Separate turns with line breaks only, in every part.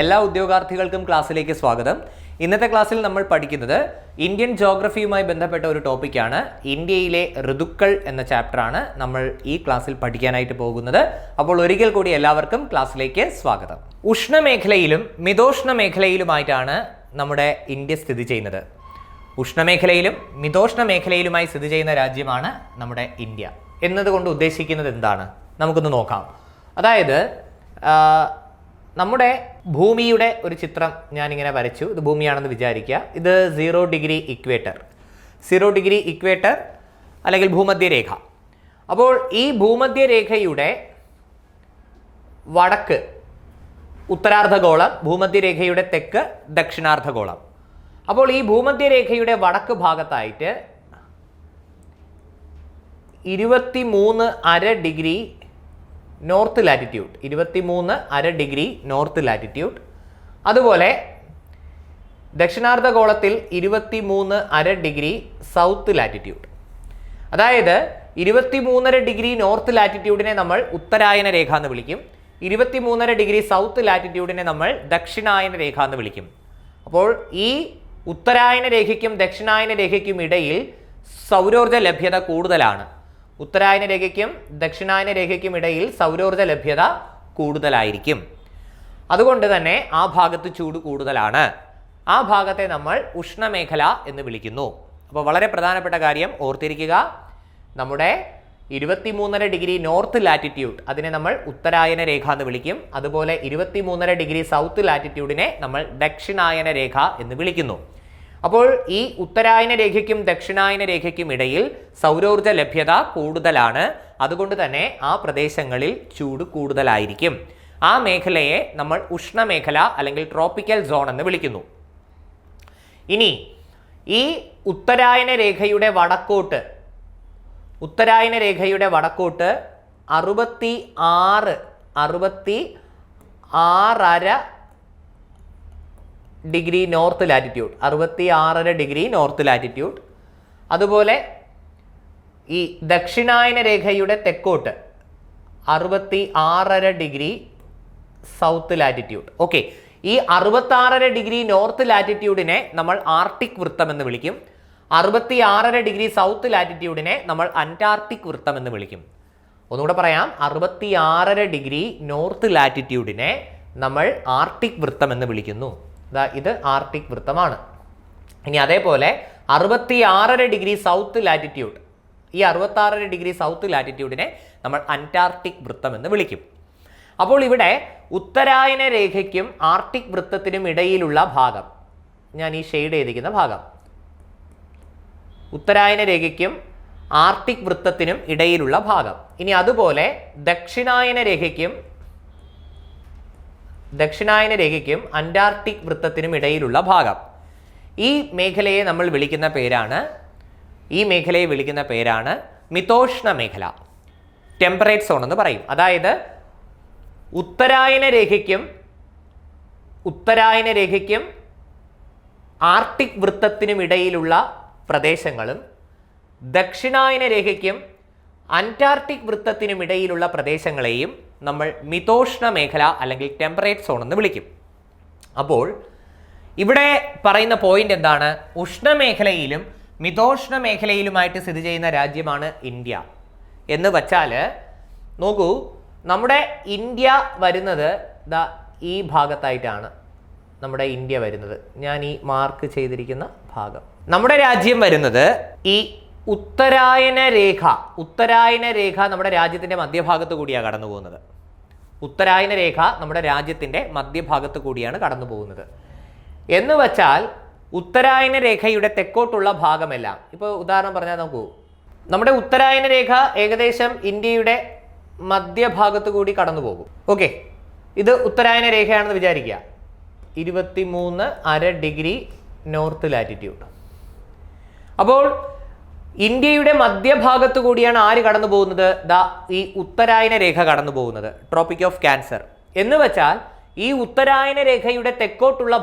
എല്ലാ ഉദ്യോഗാർത്ഥികൾക്കും ക്ലാസ്സിലേക്ക് സ്വാഗതം. ഇന്നത്തെ ക്ലാസ്സിൽ നമ്മൾ പഠിക്കുന്നത് ഇന്ത്യൻ ജോഗ്രഫിയുമായി ബന്ധപ്പെട്ട ഒരു ടോപ്പിക്കാണ്. ഇന്ത്യയിലെ ഋതുക്കൾ എന്ന ചാപ്റ്ററാണ് നമ്മൾ ഈ ക്ലാസ്സിൽ പഠിക്കാനായിട്ട് പോകുന്നത്. അപ്പോൾ ഒരിക്കൽ കൂടി എല്ലാവർക്കും ക്ലാസ്സിലേക്ക് സ്വാഗതം. ഉഷ്ണമേഖലയിലും മിതോഷ്ണ മേഖലയിലുമായിട്ടാണ് നമ്മുടെ ഇന്ത്യ സ്ഥിതി ചെയ്യുന്നത്. ഉഷ്ണമേഖലയിലും മിതോഷ്ണ മേഖലയിലുമായി സ്ഥിതി ചെയ്യുന്ന രാജ്യമാണ് നമ്മുടെ ഇന്ത്യ. എന്നതുകൊണ്ട് ഉദ്ദേശിക്കുന്നത് എന്താണ് നമുക്കൊന്ന് നോക്കാം. അതായത് നമ്മുടെ ഭൂമിയുടെ ഒരു ചിത്രം ഞാനിങ്ങനെ വരച്ചു. ഇത് ഭൂമിയാണെന്ന് വിചാരിക്കുക. ഇത് 0 ഡിഗ്രി ഇക്വേറ്റർ അല്ലെങ്കിൽ ഭൂമധ്യരേഖ. അപ്പോൾ ഈ ഭൂമധ്യരേഖയുടെ വടക്ക് ഉത്തരാർദ്ധഗോളം, ഭൂമധ്യരേഖയുടെ തെക്ക് ദക്ഷിണാർദ്ധഗോളം. അപ്പോൾ ഈ ഭൂമധ്യരേഖയുടെ വടക്ക് ഭാഗത്തായിട്ട് 23.5 degree north latitude, 23.5 degree north latitude. അതുപോലെ ദക്ഷിണാർദ്ധഗോളത്തിൽ 23.5 ഡിഗ്രി സൗത്ത് ലാറ്റിറ്റ്യൂഡ്. അതായത് 23.5 ഡിഗ്രി നോർത്ത് ലാറ്റിറ്റ്യൂഡിനെ നമ്മൾ ഉത്തരായന രേഖ എന്ന് വിളിക്കും. 23.5 ഡിഗ്രി സൗത്ത് ലാറ്റിറ്റ്യൂഡിനെ നമ്മൾ ദക്ഷിണായന രേഖ എന്ന് വിളിക്കും. അപ്പോൾ ഈ ഉത്തരായന രേഖയ്ക്കും ദക്ഷിണായന രേഖയ്ക്കും ഇടയിൽ സൗരോർജ്ജ ലഭ്യത കൂടുതലാണ്. ഉത്തരായന രേഖയ്ക്കും ദക്ഷിണായന രേഖയ്ക്കും ഇടയിൽ സൗരോർജ്ജ ലഭ്യത കൂടുതലായിരിക്കും. അതുകൊണ്ട് തന്നെ ആ ഭാഗത്ത് ചൂട് കൂടുതലാണ്. ആ ഭാഗത്തെ നമ്മൾ ഉഷ്ണമേഖല എന്ന് വിളിക്കുന്നു. അപ്പോൾ വളരെ പ്രധാനപ്പെട്ട കാര്യം ഓർത്തിരിക്കുക, നമ്മുടെ 23.5 ഡിഗ്രി നോർത്ത് ലാറ്റിറ്റ്യൂഡ് അതിനെ നമ്മൾ ഉത്തരായന രേഖ എന്ന് വിളിക്കും. അതുപോലെ 23.5 ഡിഗ്രി സൗത്ത് ലാറ്റിറ്റ്യൂഡിനെ നമ്മൾ ദക്ഷിണായന രേഖ എന്ന് വിളിക്കുന്നു. അപ്പോൾ ഈ ഉത്തരായന രേഖയ്ക്കും ദക്ഷിണായന രേഖയ്ക്കും ഇടയിൽ സൗരോർജ്ജ ലഭ്യത കൂടുതലാണ്. അതുകൊണ്ട് തന്നെ ആ പ്രദേശങ്ങളിൽ ചൂട് കൂടുതലായിരിക്കും. ആ മേഖലയെ നമ്മൾ ഉഷ്ണമേഖല അല്ലെങ്കിൽ ട്രോപ്പിക്കൽ സോൺ എന്ന് വിളിക്കുന്നു. ഇനി ഈ ഉത്തരായന രേഖയുടെ വടക്കോട്ട് 66.5 degree north latitude, 66.5 degree north latitude. അതുപോലെ ഈ ദക്ഷിണായന രേഖയുടെ തെക്കോട്ട് 66.5 ഡിഗ്രി സൗത്ത് ലാറ്റിറ്റ്യൂഡ്. ഓക്കെ, ഈ 66.5 ഡിഗ്രി നോർത്ത് ലാറ്റിറ്റ്യൂഡിനെ നമ്മൾ ആർട്ടിക് വൃത്തം എന്ന് വിളിക്കും. 66.5 ഡിഗ്രി സൗത്ത് ലാറ്റിറ്റ്യൂഡിനെ നമ്മൾ അന്റാർട്ടിക് വൃത്തം എന്ന് വിളിക്കും. ഒന്നുകൂടെ പറയാം, 66.5 ഡിഗ്രി നോർത്ത് ലാറ്റിറ്റ്യൂഡിനെ നമ്മൾ ആർട്ടിക് വൃത്തം എന്ന് വിളിക്കുന്നു. ഇത് ആർട്ടിക് വൃത്തമാണ്. ഇനി അതേപോലെ 66.5 ഡിഗ്രി സൗത്ത് ലാറ്റിറ്റ്യൂഡ്, ഈ 66 ഡിഗ്രി സൗത്ത് ലാറ്റിറ്റ്യൂഡിനെ നമ്മൾ അന്റാർട്ടിക് വൃത്തം എന്ന് വിളിക്കും. അപ്പോൾ ഇവിടെ ഉത്തരായന രേഖയ്ക്കും ആർട്ടിക് വൃത്തത്തിനും ഇടയിലുള്ള ഭാഗം, ഞാൻ ഈ ഷെയ്ഡ് ചെയ്തിരിക്കുന്ന ഭാഗം, ഉത്തരായന രേഖയ്ക്കും ആർട്ടിക് വൃത്തത്തിനും ഇടയിലുള്ള ഭാഗം. ഇനി അതുപോലെ ദക്ഷിണായന രേഖയ്ക്കും അന്റാർട്ടിക് വൃത്തത്തിനും ഇടയിലുള്ള ഭാഗം. ഈ മേഖലയെ നമ്മൾ വിളിക്കുന്ന പേരാണ് മിതോഷ്ണ മേഖല, ടെമ്പറേറ്റ് സോൺ എന്ന് പറയും. അതായത് ഉത്തരായന രേഖയ്ക്കും ആർട്ടിക് വൃത്തത്തിനും ഇടയിലുള്ള പ്രദേശങ്ങളും ദക്ഷിണായന രേഖയ്ക്കും അന്റാർട്ടിക് വൃത്തത്തിനും ഇടയിലുള്ള പ്രദേശങ്ങളെയും നമ്മൾ മിതോഷ്ണ മേഖല അല്ലെങ്കിൽ ടെമ്പറേറ്റ് സോൺ എന്ന് വിളിക്കും. അപ്പോൾ ഇവിടെ പറയുന്ന പോയിന്റ് എന്താണ്? ഉഷ്ണമേഖലയിലും മിതോഷ്ണ മേഖലയിലുമായിട്ട് സ്ഥിതി ചെയ്യുന്ന രാജ്യമാണ് ഇന്ത്യ. എന്ന് വച്ചാൽ നോക്കൂ, നമ്മുടെ ഇന്ത്യ വരുന്നത് ഈ ഭാഗത്തായിട്ടാണ്. നമ്മുടെ ഇന്ത്യ വരുന്നത്, ഞാൻ ഈ മാർക്ക് ചെയ്തിരിക്കുന്ന ഭാഗം, നമ്മുടെ രാജ്യം വരുന്നത് ഈ ഉത്തരായന രേഖ നമ്മുടെ രാജ്യത്തിൻ്റെ മധ്യഭാഗത്ത് കൂടിയാണ് കടന്നു പോകുന്നത്. ഉത്തരായന രേഖ നമ്മുടെ രാജ്യത്തിൻ്റെ മധ്യഭാഗത്ത് കൂടിയാണ് കടന്നു പോകുന്നത്. എന്ന് വച്ചാൽ ഉത്തരായന രേഖയുടെ തെക്കോട്ടുള്ള ഭാഗമെല്ലാം, ഇപ്പോൾ ഉദാഹരണം പറഞ്ഞാൽ നോക്കൂ, നമ്മുടെ ഉത്തരായന രേഖ ഏകദേശം ഇന്ത്യയുടെ മധ്യഭാഗത്ത് കൂടി കടന്നു പോകും. ഓക്കെ, ഇത് ഉത്തരായന രേഖയാണെന്ന് വിചാരിക്കുക. 23.5 ഡിഗ്രി നോർത്ത് ലാറ്റിറ്റ്യൂഡ്. അപ്പോൾ ഇന്ത്യയുടെ മധ്യഭാഗത്ത് കൂടിയാണ് ആര് കടന്നു പോകുന്നത്? ഈ ഉത്തരായന രേഖ കടന്നു പോകുന്നത്, ട്രോപ്പിക് ഓഫ് ക്യാൻസർ. എന്ന് വെച്ചാൽ ഈ ഉത്തരായന രേഖയുടെ തെക്കോട്ടുള്ള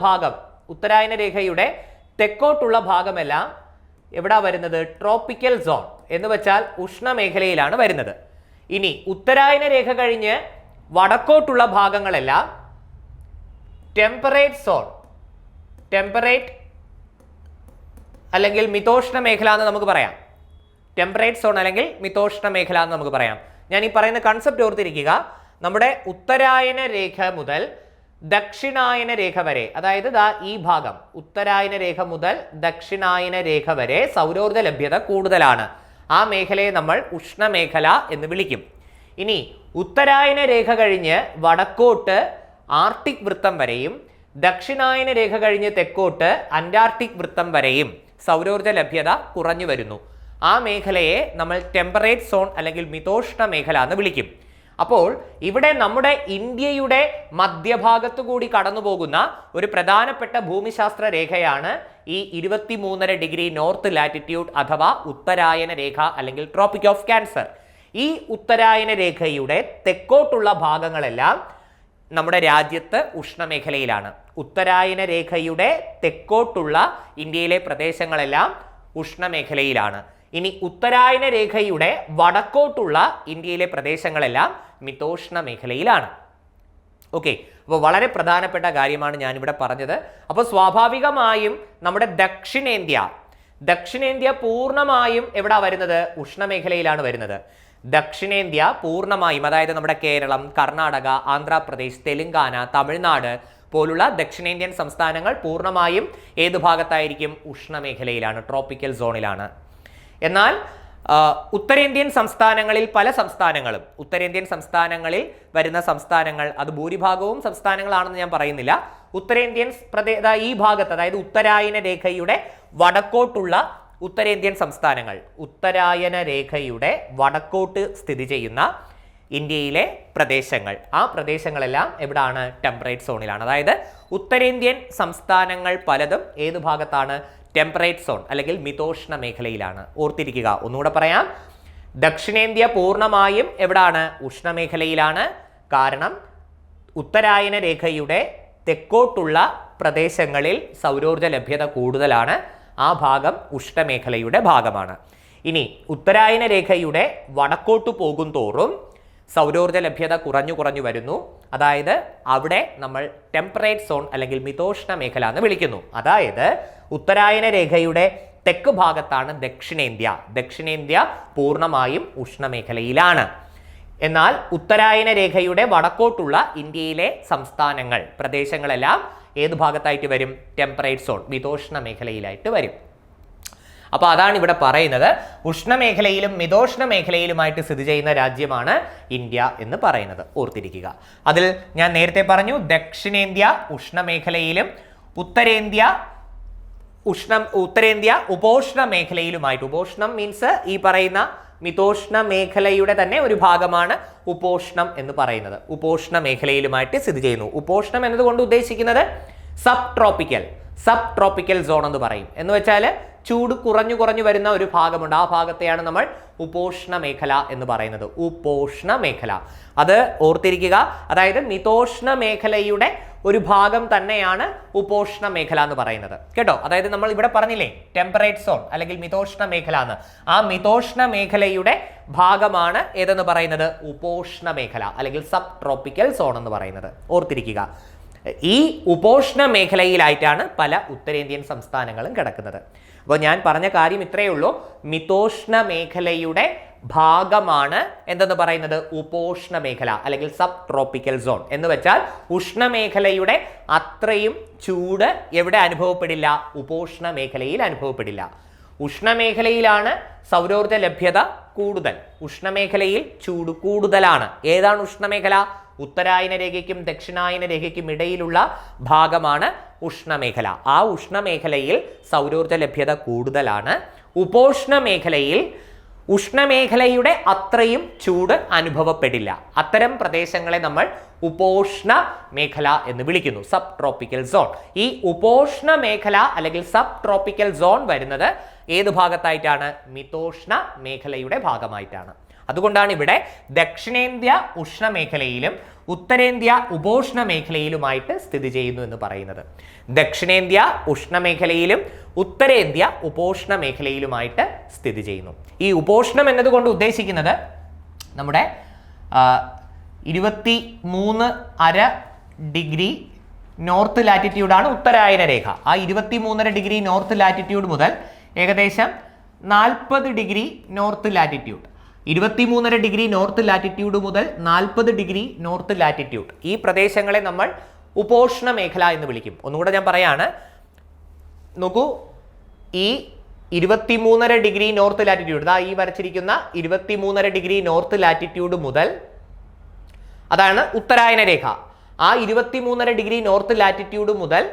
ഭാഗമെല്ലാം എവിടാ വരുന്നത്? ട്രോപ്പിക്കൽ സോൺ എന്ന് വെച്ചാൽ ഉഷ്ണമേഖലയിലാണ് വരുന്നത്. ഇനി ഉത്തരായന രേഖ കഴിഞ്ഞ് വടക്കോട്ടുള്ള ഭാഗങ്ങളെല്ലാം ടെമ്പറേറ്റ് സോൺ, ടെമ്പറേറ്റ് അല്ലെങ്കിൽ മിതോഷ്ണ മേഖല എന്ന് നമുക്ക് പറയാം. ടെമ്പറേറ്റ് സോൺ അല്ലെങ്കിൽ മിതോഷ്ണ മേഖല എന്ന് നമുക്ക് പറയാം. ഞാൻ ഈ പറയുന്ന കൺസെപ്റ്റ് ഓർത്തിരിക്കുക. നമ്മുടെ ഉത്തരായന രേഖ മുതൽ ദക്ഷിണായന രേഖ വരെ, അതായത് ഈ ഭാഗം ഉത്തരായന രേഖ മുതൽ ദക്ഷിണായന രേഖ വരെ സൗരോർജ്ജ ലഭ്യത കൂടുതലാണ്. ആ മേഖലയെ നമ്മൾ ഉഷ്ണമേഖല എന്ന് വിളിക്കും. ഇനി ഉത്തരായന രേഖ കഴിഞ്ഞ് വടക്കോട്ട് ആർട്ടിക് വൃത്തം വരെയും ദക്ഷിണായന രേഖ കഴിഞ്ഞ് തെക്കോട്ട് അന്റാർട്ടിക് വൃത്തം വരെയും സൗരോർജ്ജ ലഭ്യത കുറഞ്ഞു വരുന്നു. ആ മേഖലയെ നമ്മൾ ടെമ്പറേറ്റ് സോൺ അല്ലെങ്കിൽ മിതോഷ്ണ മേഖല എന്ന് വിളിക്കും. അപ്പോൾ ഇവിടെ നമ്മുടെ ഇന്ത്യയുടെ മധ്യഭാഗത്തു കൂടി കടന്നു പോകുന്ന ഒരു പ്രധാനപ്പെട്ട ഭൂമിശാസ്ത്ര രേഖയാണ് ഈ 23.5 ഡിഗ്രി നോർത്ത് ലാറ്റിറ്റ്യൂഡ് അഥവാ ഉത്തരായന രേഖ അല്ലെങ്കിൽ ട്രോപ്പിക് ഓഫ് ക്യാൻസർ. ഈ ഉത്തരായന രേഖയുടെ തെക്കോട്ടുള്ള ഭാഗങ്ങളെല്ലാം നമ്മുടെ രാജ്യത്ത് ഉഷ്ണമേഖലയിലാണ്. ഉത്തരായന രേഖയുടെ തെക്കോട്ടുള്ള ഇന്ത്യയിലെ പ്രദേശങ്ങളെല്ലാം ഉഷ്ണമേഖലയിലാണ്. ഇനി ഉത്തരായന രേഖയുടെ വടക്കോട്ടുള്ള ഇന്ത്യയിലെ പ്രദേശങ്ങളെല്ലാം മിതോഷ്ണ മേഖലയിലാണ്. ഓക്കെ, അപ്പോൾ വളരെ പ്രധാനപ്പെട്ട കാര്യമാണ് ഞാനിവിടെ പറഞ്ഞത്. അപ്പോൾ സ്വാഭാവികമായും നമ്മുടെ ദക്ഷിണേന്ത്യ പൂർണ്ണമായും എവിടെ വരുന്നത്? ഉഷ്ണമേഖലയിലാണ് വരുന്നത്. ദക്ഷിണേന്ത്യ പൂർണ്ണമായും, അതായത് നമ്മുടെ കേരളം, കർണാടക, ആന്ധ്രാപ്രദേശ്, തെലുങ്കാന, തമിഴ്നാട് പോലുള്ള ദക്ഷിണേന്ത്യൻ സംസ്ഥാനങ്ങൾ പൂർണ്ണമായും ഏത് ഭാഗത്തായിരിക്കും? ഉഷ്ണമേഖലയിലാണ്, ട്രോപ്പിക്കൽ സോണിലാണ്. എന്നാൽ ഉത്തരേന്ത്യൻ സംസ്ഥാനങ്ങളിൽ പല സംസ്ഥാനങ്ങളും, ഉത്തരേന്ത്യൻ സംസ്ഥാനങ്ങളിൽ വരുന്ന സംസ്ഥാനങ്ങൾ, അത് ഭൂരിഭാഗവും സംസ്ഥാനങ്ങളാണെന്ന് ഞാൻ പറയുന്നില്ല. ഉത്തരേന്ത്യൻ ഈ ഭാഗത്ത്, അതായത് ഉത്തരായന രേഖയുടെ വടക്കോട്ടുള്ള ഉത്തരേന്ത്യൻ സംസ്ഥാനങ്ങൾ, ഉത്തരായന രേഖയുടെ വടക്കോട്ട് സ്ഥിതി ചെയ്യുന്ന ഇന്ത്യയിലെ പ്രദേശങ്ങൾ, ആ പ്രദേശങ്ങളെല്ലാം എവിടാണ്? ടെമ്പറേറ്റ് സോണിലാണ്. അതായത് ഉത്തരേന്ത്യൻ സംസ്ഥാനങ്ങൾ പലതും ഏത് ഭാഗത്താണ്? ടെമ്പറേറ്റ് സോൺ അല്ലെങ്കിൽ മിതോഷ്ണ മേഖലയിലാണ്. ഓർത്തിരിക്കുക, ഒന്നുകൂടെ പറയാം. ദക്ഷിണേന്ത്യ പൂർണ്ണമായും എവിടാണ്? ഉഷ്ണമേഖലയിലാണ്. കാരണം ഉത്തരായന രേഖയുടെ തെക്കോട്ടുള്ള പ്രദേശങ്ങളിൽ സൗരോർജ്ജ ലഭ്യത കൂടുതലാണ്. ആ ഭാഗം ഉഷ്ണമേഖലയുടെ ഭാഗമാണ്. ഇനി ഉത്തരായന രേഖയുടെ വടക്കോട്ട് പോകും തോറും സൗരോർജ്ജ ലഭ്യത കുറഞ്ഞു വരുന്നു. അതായത് അവിടെ നമ്മൾ ടെമ്പറേറ്റ് സോൺ അല്ലെങ്കിൽ മിതോഷ്ണ മേഖല എന്ന് വിളിക്കുന്നു. അതായത് ഉത്തരായന രേഖയുടെ തെക്ക് ഭാഗത്താണ് ദക്ഷിണേന്ത്യ പൂർണ്ണമായും ഉഷ്ണമേഖലയിലാണ്. എന്നാൽ ഉത്തരായന രേഖയുടെ വടക്കോട്ടുള്ള ഇന്ത്യയിലെ സംസ്ഥാനങ്ങൾ, പ്രദേശങ്ങളെല്ലാം ഏത് ഭാഗത്തായിട്ട് വരും? ടെമ്പറേറ്റ് സോൺ, മിതോഷ്ണ മേഖലയിലായിട്ട് വരും. അപ്പോൾ അതാണ് ഇവിടെ പറയുന്നത്. ഉഷ്ണമേഖലയിലും മിതോഷ്ണ മേഖലയിലുമായിട്ട് സ്ഥിതി ചെയ്യുന്ന രാജ്യമാണ് ഇന്ത്യ എന്ന് പറയുന്നത്. ഓർത്തിരിക്കുക. അതിൽ ഞാൻ നേരത്തെ പറഞ്ഞു, ദക്ഷിണേന്ത്യ ഉഷ്ണമേഖലയിലും ഉത്തരേന്ത്യ ഉപോഷ്ണ മേഖലയിലുമായിട്ട്, ഉപോഷ്ണം മീൻസ് ഈ പറയുന്ന മിതോഷ്ണ മേഖലയുടെ തന്നെ ഒരു ഭാഗമാണ് ഉപോഷ്ണം എന്ന് പറയുന്നത്. ഉപോഷ്ണ മേഖലയിലുമായിട്ട് സ്ഥിതി ചെയ്യുന്നു. ഉപോഷ്ണം എന്നതുകൊണ്ട് ഉദ്ദേശിക്കുന്നത് സബ് ട്രോപ്പിക്കൽ സോൺ എന്ന് പറയും. എന്ന് വെച്ചാൽ ചൂട് കുറഞ്ഞു വരുന്ന ഒരു ഭാഗമുണ്ട്. ആ ഭാഗത്തെയാണ് നമ്മൾ ഉപോഷ്ണ മേഖല എന്ന് പറയുന്നത്. ഉപോഷ്ണ മേഖല, അത് ഓർത്തിരിക്കുക. അതായത് മിതോഷ്ണ മേഖലയുടെ ഒരു ഭാഗം തന്നെയാണ് ഉപോഷ്ണ മേഖല എന്ന് പറയുന്നത്, കേട്ടോ. അതായത് നമ്മൾ ഇവിടെ പറഞ്ഞില്ലേ ടെമ്പറേറ്റ് സോൺ അല്ലെങ്കിൽ മിതോഷ്ണ മേഖല എന്ന്. ആ മിതോഷ്ണ മേഖലയുടെ ഭാഗമാണ് ഏതെന്ന് പറയുന്നത്? ഉപോഷ്ണ മേഖല അല്ലെങ്കിൽ സബ് ട്രോപ്പിക്കൽ സോൺ എന്ന് പറയുന്നത്. ഓർത്തിരിക്കുക. ഈ ഉപോഷ്ണ മേഖലയിലായിട്ടാണ് പല ഉത്തരേന്ത്യൻ സംസ്ഥാനങ്ങളും കിടക്കുന്നത്. അപ്പോൾ ഞാൻ പറഞ്ഞ കാര്യം ഇത്രയേ ഉള്ളൂ. മിതോഷ്ണ മേഖലയുടെ ഭാഗമാണ് എന്തെന്ന് പറയുന്നത്? ഉപോഷ്ണ മേഖല അല്ലെങ്കിൽ സബ് ട്രോപ്പിക്കൽ സോൺ. എന്ന് വെച്ചാൽ ഉഷ്ണമേഖലയുടെ അത്രയും ചൂട് എവിടെ അനുഭവപ്പെടില്ല? ഉപോഷ്ണ മേഖലയിൽ അനുഭവപ്പെടില്ല. ഉഷ്ണമേഖലയിലാണ് സൗരോർജ്ജ ലഭ്യത കൂടുതൽ. ഉഷ്ണമേഖലയിൽ ചൂട് കൂടുതലാണ്. ഏതാണ് ഉഷ്ണമേഖല? ഉത്തരായന രേഖയ്ക്കും ദക്ഷിണായന രേഖയ്ക്കും ഇടയിലുള്ള ഭാഗമാണ് ഉഷ്ണമേഖല. ആ ഉഷ്ണമേഖലയിൽ സൗരോർജ്ജ ലഭ്യത കൂടുതലാണ്. ഉപോഷ്ണ മേഖലയിൽ ഉഷ്ണമേഖലയുടെ അത്രയും ചൂട് അനുഭവപ്പെടില്ല. അത്തരം പ്രദേശങ്ങളെ നമ്മൾ ഉപോഷ്ണ മേഖല എന്ന് വിളിക്കുന്നു, സബ് ട്രോപ്പിക്കൽ സോൺ. ഈ ഉപോഷ്ണ മേഖല അല്ലെങ്കിൽ സബ് ട്രോപ്പിക്കൽ സോൺ വരുന്നത് ഏത് ഭാഗത്തായിട്ടാണ്? മിതോഷ്ണ മേഖലയുടെ ഭാഗമായിട്ടാണ്. അതുകൊണ്ടാണ് ഇവിടെ ദക്ഷിണേന്ത്യ ഉഷ്ണമേഖലയിലും ഉത്തരേന്ത്യ ഉപോഷ്ണ മേഖലയിലുമായിട്ട് സ്ഥിതി ചെയ്യുന്നു എന്ന് പറയുന്നത്. ദക്ഷിണേന്ത്യ ഉഷ്ണമേഖലയിലും ഉത്തരേന്ത്യ ഉപോഷ്ണ മേഖലയിലുമായിട്ട് സ്ഥിതി ചെയ്യുന്നു. ഈ ഉപോഷ്ണം എന്നതുകൊണ്ട് ഉദ്ദേശിക്കുന്നത് നമ്മുടെ 23.5 ഡിഗ്രി നോർത്ത് ലാറ്റിറ്റ്യൂഡാണ് ഉത്തരായന രേഖ. ആ 23.5 ഡിഗ്രി നോർത്ത് ലാറ്റിറ്റ്യൂഡ് മുതൽ ഏകദേശം 40 degree north latitude, 23.5 degree north latitude മുതൽ 40 ഡിഗ്രി നോർത്ത് ലാറ്റിറ്റ്യൂഡ്, ഈ പ്രദേശങ്ങളെ നമ്മൾ ഉപോഷ്ണ മേഖല എന്ന് വിളിക്കും. ഒന്നുകൂടെ ഞാൻ പറയാണ്, നോക്കൂ, ഈ 23.5 ഡിഗ്രി നോർത്ത് ലാറ്റിറ്റ്യൂഡ്, ഈ വരച്ചിരിക്കുന്ന 23.5 ഡിഗ്രി നോർത്ത് ലാറ്റിറ്റ്യൂഡ് മുതൽ, അതാണ് ഉത്തരായന രേഖ. ആ 23.5 ഡിഗ്രി നോർത്ത് ലാറ്റിറ്റ്യൂഡ് മുതൽ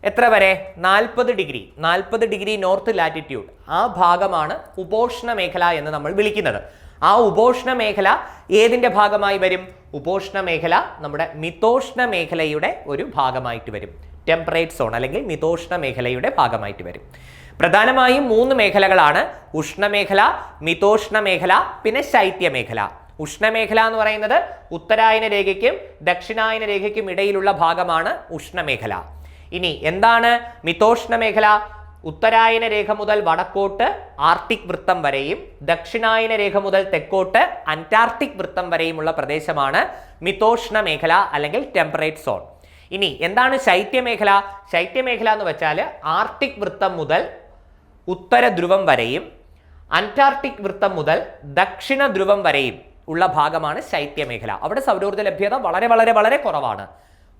എത്ര വരെ? 40 ഡിഗ്രി നോർത്ത് ലാറ്റിറ്റ്യൂഡ്, ആ ഭാഗമാണ് ഉപോഷ്ണ മേഖല എന്ന് നമ്മൾ വിളിക്കുന്നത്. ആ ഉപോഷ്ണ മേഖല ഏതിന്റെ ഭാഗമായി വരും? ഉപോഷ്ണ മേഖല നമ്മുടെ മിതോഷ്ണ മേഖലയുടെ ഒരു ഭാഗമായിട്ട് വരും. ടെമ്പറേറ്റ് സോൺ അല്ലെങ്കിൽ മിതോഷ്ണ മേഖലയുടെ ഭാഗമായിട്ട് വരും. പ്രധാനമായും 3 മേഖലകളാണ്: ഉഷ്ണമേഖല, മിതോഷ്ണ മേഖല, പിന്നെ ശൈത്യമേഖല. ഉഷ്ണമേഖല എന്ന് പറയുന്നത് ഉത്തരായന രേഖയ്ക്കും ദക്ഷിണായന രേഖയ്ക്കും ഇടയിലുള്ള ഭാഗമാണ് ഉഷ്ണമേഖല. ഇനി എന്താണ് മിതോഷ്ണ മേഖല? ഉത്തരായന രേഖ മുതൽ വടക്കോട്ട് ആർട്ടിക് വൃത്തം വരെയും ദക്ഷിണായന രേഖ മുതൽ തെക്കോട്ട് അന്റാർട്ടിക് വൃത്തം വരെയുമുള്ള പ്രദേശമാണ് മിതോഷ്ണ മേഖല അല്ലെങ്കിൽ ടെമ്പറേറ്റ് സോൺ. ഇനി എന്താണ് ശൈത്യമേഖല? ശൈത്യമേഖല എന്ന് വെച്ചാൽ ആർട്ടിക് വൃത്തം മുതൽ ഉത്തര ധ്രുവം വരെയും അന്റാർട്ടിക് വൃത്തം മുതൽ ദക്ഷിണ ധ്രുവം വരെയും ഉള്ള ഭാഗമാണ് ശൈത്യമേഖല. അവിടെ സൗരോർജ്ജ ലഭ്യത വളരെ വളരെ വളരെ കുറവാണ്.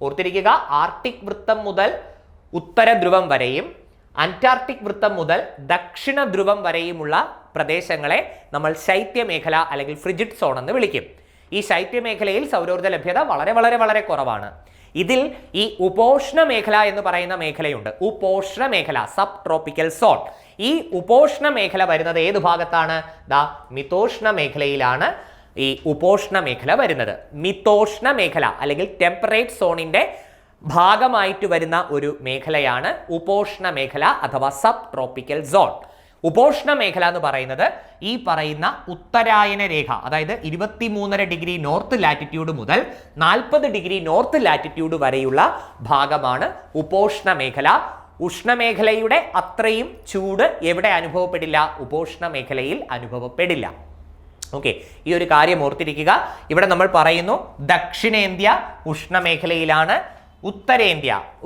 ഓർത്തിരിക്കുക, ആർട്ടിക് വൃത്തം മുതൽ ഉത്തര ധ്രുവം വരെയും അന്റാർട്ടിക് വൃത്തം മുതൽ ദക്ഷിണ ധ്രുവം വരെയുമുള്ള പ്രദേശങ്ങളെ നമ്മൾ ശൈത്യമേഖല അല്ലെങ്കിൽ ഫ്രിജിഡ് സോൺ എന്ന് വിളിക്കും. ഈ ശൈത്യമേഖലയിൽ സൗരോർജ്ജ ലഭ്യത വളരെ വളരെ വളരെ കുറവാണ്. ഇതിൽ ഈ ഉപോഷ്ണ മേഖല എന്ന് പറയുന്ന മേഖലയുണ്ട്. ഉപോഷ്ണ മേഖല, സബ് ട്രോപ്പിക്കൽ സോൺ. ഈ ഉപോഷ്ണ മേഖല വരുന്നത് ഏത് ഭാഗത്താണ്? മിതോഷ്ണ മേഖലയിലാണ് ഈ ഉപോഷ്ണ മേഖല വരുന്നത്. മിതോഷ്ണ മേഖല അല്ലെങ്കിൽ ടെമ്പറേറ്റ് സോണിന്റെ ഭാഗമായിട്ട് വരുന്ന ഒരു മേഖലയാണ് ഉപോഷ്ണ മേഖല അഥവാ സബ് ട്രോപ്പിക്കൽ സോൺ. ഉപോഷ്ണ മേഖല എന്ന് പറയുന്നത് ഈ പറയുന്ന ഉത്തരായന രേഖ, അതായത് 23.5 ഡിഗ്രി നോർത്ത് ലാറ്റിറ്റ്യൂഡ് മുതൽ 40 ഡിഗ്രി നോർത്ത് ലാറ്റിറ്റ്യൂഡ് വരെയുള്ള ഭാഗമാണ് ഉപോഷ്ണ മേഖല. ഉഷ്ണമേഖലയുടെ അത്രയും ചൂട് എവിടെ അനുഭവപ്പെടില്ല? ഉപോഷ്ണ മേഖലയിൽ അനുഭവപ്പെടില്ല. ഓക്കെ, ഈ ഒരു കാര്യം ഓർത്തിരിക്കുക. ഇവിടെ നമ്മൾ പറയുന്നു ദക്ഷിണേന്ത്യ ഉഷ്ണമേഖലയിലാണ്,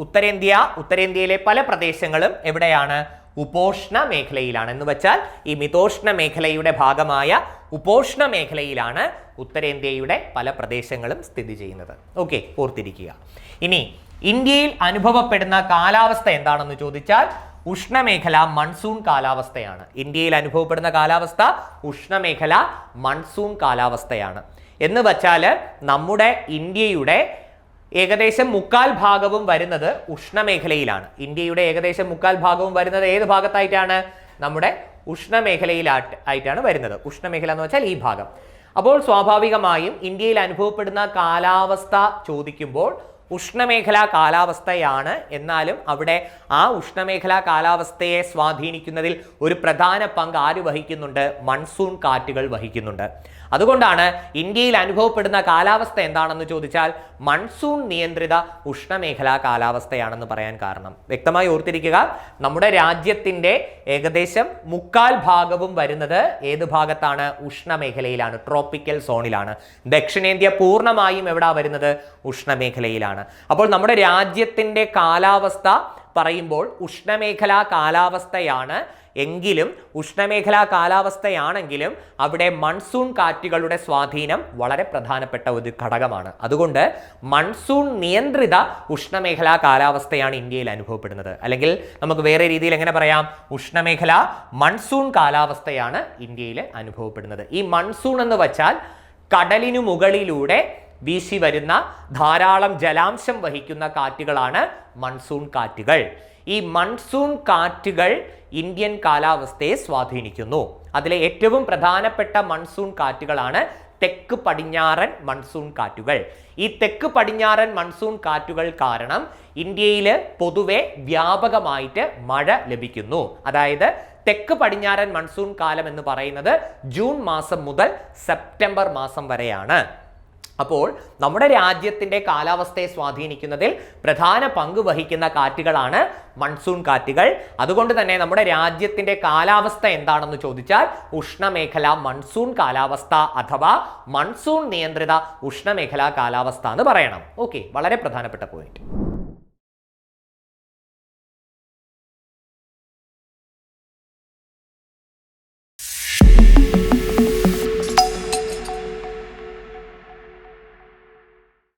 ഉത്തരേന്ത്യയിലെ പല പ്രദേശങ്ങളും എവിടെയാണ്? ഉപോഷ്ണ മേഖലയിലാണ്. എന്ന് വെച്ചാൽ ഈ മിതോഷ്ണ മേഖലയുടെ ഭാഗമായ ഉപോഷ്ണ മേഖലയിലാണ് ഉത്തരേന്ത്യയുടെ പല പ്രദേശങ്ങളും സ്ഥിതി ചെയ്യുന്നത്. ഓക്കെ, ഓർത്തിരിക്കുക. ഇനി ഇന്ത്യയിൽ അനുഭവപ്പെടുന്ന കാലാവസ്ഥ എന്താണെന്ന് ചോദിച്ചാൽ ഉഷ്ണമേഖല മൺസൂൺ കാലാവസ്ഥയാണ്. ഇന്ത്യയിൽ അനുഭവപ്പെടുന്ന കാലാവസ്ഥ ഉഷ്ണമേഖല മൺസൂൺ കാലാവസ്ഥയാണ്. എന്ന് വച്ചാൽ നമ്മുടെ ഇന്ത്യയുടെ ഏകദേശം 1/4 ഭാഗവും വരുന്നത് ഉഷ്ണമേഖലയിലാണ്. ഇന്ത്യയുടെ ഏകദേശം 1/4 ഭാഗവും വരുന്നത് ഏത് ഭാഗത്തായിട്ടാണ്? നമ്മുടെ ഉഷ്ണമേഖലയിലായിട്ടാണ് വരുന്നത്. ഉഷ്ണമേഖല എന്ന് വെച്ചാൽ ഈ ഭാഗം. അപ്പോൾ സ്വാഭാവികമായും ഇന്ത്യയിൽ അനുഭവപ്പെടുന്ന കാലാവസ്ഥ ചോദിക്കുമ്പോൾ ഉഷ്ണമേഖലാ കാലാവസ്ഥയാണ്. എന്നാലും അവിടെ ആ ഉഷ്ണമേഖലാ കാലാവസ്ഥയെ സ്വാധീനിക്കുന്നതിൽ ഒരു പ്രധാന പങ്ക് ആര് വഹിക്കുന്നുണ്ട്? മൺസൂൺ കാറ്റുകൾ വഹിക്കുന്നുണ്ട്. അതുകൊണ്ടാണ് ഇന്ത്യയിൽ അനുഭവപ്പെടുന്ന കാലാവസ്ഥ എന്താണെന്ന് ചോദിച്ചാൽ മൺസൂൺ നിയന്ത്രിത ഉഷ്ണമേഖലാ കാലാവസ്ഥയാണെന്ന് പറയാൻ കാരണം. വ്യക്തമായി ഓർത്തിരിക്കുക, നമ്മുടെ രാജ്യത്തിന്റെ ഏകദേശം 1/4 ഭാഗവും വരുന്നത് ഏത് ഭാഗത്താണ്? ഉഷ്ണമേഖലയിലാണ്, ട്രോപ്പിക്കൽ സോണിലാണ്. ദക്ഷിണേന്ത്യ പൂർണ്ണമായും എവിടാ വരുന്നത്? ഉഷ്ണമേഖലയിലാണ്. അപ്പോൾ നമ്മുടെ രാജ്യത്തിന്റെ കാലാവസ്ഥ പറയുമ്പോൾ ഉഷ്ണമേഖലാ കാലാവസ്ഥയാണ് എങ്കിലും ഉഷ്ണമേഖലാ കാലാവസ്ഥയാണെങ്കിലും അവിടെ മൺസൂൺ കാറ്റുകളുടെ സ്വാധീനം വളരെ പ്രധാനപ്പെട്ട ഒരു ഘടകമാണ്. അതുകൊണ്ട് മൺസൂൺ നിയന്ത്രിത ഉഷ്ണമേഖലാ കാലാവസ്ഥയാണ് ഇന്ത്യയിൽ അനുഭവപ്പെടുന്നത്. അല്ലെങ്കിൽ നമുക്ക് വേറെ രീതിയിൽ എങ്ങനെ പറയാം? ഉഷ്ണമേഖല മൺസൂൺ കാലാവസ്ഥയാണ് ഇന്ത്യയിൽ അനുഭവപ്പെടുന്നത്. ഈ മൺസൂൺ എന്ന് വച്ചാൽ കടലിനു മുകളിലൂടെ വീശി വരുന്ന ധാരാളം ജലാംശം വഹിക്കുന്ന കാറ്റുകളാണ് മൺസൂൺ കാറ്റുകൾ. ഈ മൺസൂൺ കാറ്റുകൾ ഇന്ത്യൻ കാലാവസ്ഥയെ സ്വാധീനിക്കുന്നു. അതിലെ ഏറ്റവും പ്രധാനപ്പെട്ട മൺസൂൺ കാറ്റുകളാണ് തെക്ക് പടിഞ്ഞാറൻ മൺസൂൺ കാറ്റുകൾ. ഈ തെക്ക് പടിഞ്ഞാറൻ മൺസൂൺ കാറ്റുകൾ കാരണം ഇന്ത്യയിൽ പൊതുവെ വ്യാപകമായിട്ട് മഴ ലഭിക്കുന്നു. അതായത് തെക്ക് പടിഞ്ഞാറൻ മൺസൂൺ കാലം എന്ന് പറയുന്നത് ജൂൺ മാസം മുതൽ സെപ്റ്റംബർ മാസം വരെയാണ്. അപ്പോൾ നമ്മുടെ രാജ്യത്തിന്റെ കാലാവസ്ഥയെ സ്വാധീനിക്കുന്നതിൽ പ്രധാന പങ്ക് വഹിക്കുന്ന കാറ്റുകളാണ് മൺസൂൺ കാറ്റുകൾ. അതുകൊണ്ട് തന്നെ നമ്മുടെ രാജ്യത്തിന്റെ കാലാവസ്ഥ എന്താണെന്ന് ചോദിച്ചാൽ ഉഷ്ണമേഖല മൺസൂൺ കാലാവസ്ഥ അഥവാ മൺസൂൺ നിയന്ത്രിത ഉഷ്ണമേഖലാ കാലാവസ്ഥ എന്ന് പറയണം. ഓക്കെ, വളരെ പ്രധാനപ്പെട്ട പോയിന്റ്.